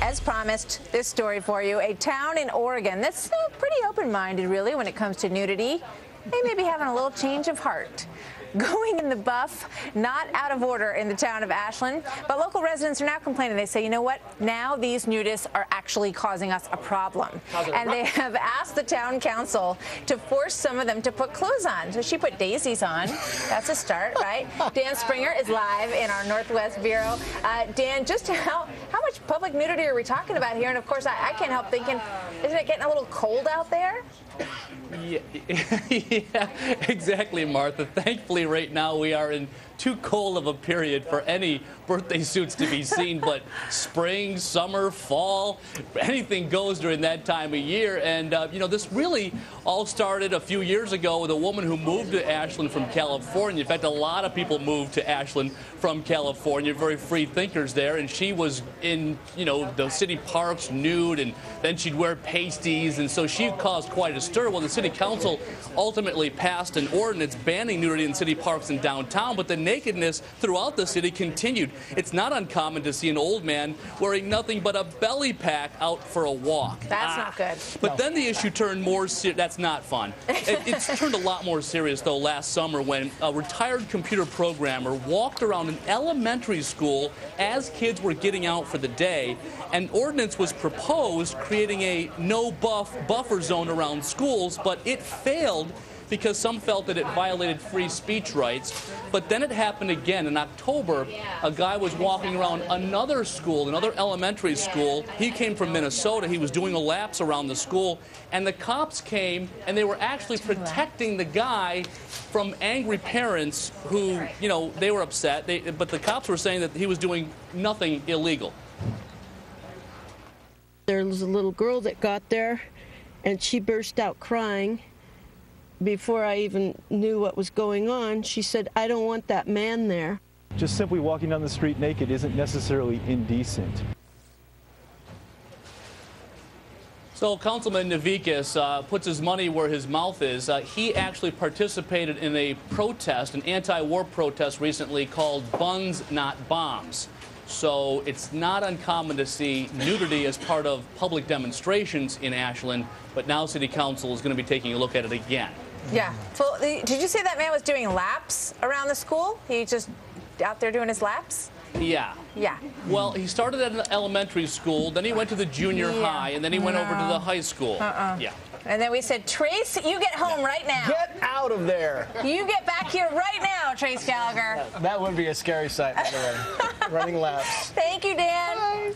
as promised, this story for you. A town in Oregon that's pretty open-minded, really, when it comes to nudity. They may be having a little change of heart. Going in the buff, not out of order in the town of Ashland, but local residents are now complaining. They say, you know what, now these nudists are actually causing us a problem. And they have asked the town council to force some of them to put clothes on. So she put daisies on. That's a start, right? Dan Springer is live in our Northwest Bureau. Dan, just how much public nudity are we talking about here? And of course, I can't help thinking, isn't it getting a little cold out there? Yeah, exactly, Martha. Thankfully, right now we are in too cold of a period for any birthday suits to be seen, but spring, summer, fall, anything goes during that time of year. And, you know, this really all started a few years ago with a woman who moved to Ashland from California. In fact, a lot of people moved to Ashland from California, very free thinkers there, and she was in, you know, the city parks nude, and then she'd wear pasties, and so she caused quite a stir. Well, the city council ultimately passed an ordinance banning nudity in city parks and downtown, but the nakedness throughout the city continued. It's not uncommon to see an old man wearing nothing but a belly pack out for a walk. That's not good. But then the issue turned more serious. That's not fun. It's turned a lot more serious, though, last summer when a retired computer programmer walked around an elementary school as kids were getting out for the day. An ordinance was proposed creating a no-buff buffer zone around schools, but it failed because some felt that it violated free speech rights. But then it happened again in October. A guy was walking around another school, another elementary school. He came from Minnesota. He was doing a laps around the school, and the cops came, and they were actually protecting the guy from angry parents who, you know, they were upset. But the cops were saying that he was doing nothing illegal. There was a little girl that got there, and she burst out crying. Before I even knew what was going on, she said, "I don't want that man there." Just simply walking down the street naked isn't necessarily indecent. So Councilman Navikas puts his money where his mouth is. He actually participated in a protest, an anti-war protest recently called Buns Not Bombs. So it's not uncommon to see nudity as part of public demonstrations in Ashland, but now City Council is going to be taking a look at it again. Yeah. Did you say that man was doing laps around the school? He just out there doing his laps? Yeah. Yeah. Well, he started at an elementary school, then he went to the junior high, and then he went over to the high school. Yeah. And then we said, Trace, you get home right now. Get out of there. You get back here right now, Trace Gallagher. That would be a scary sight, by the way. Running laps. Thank you, Dan. Bye.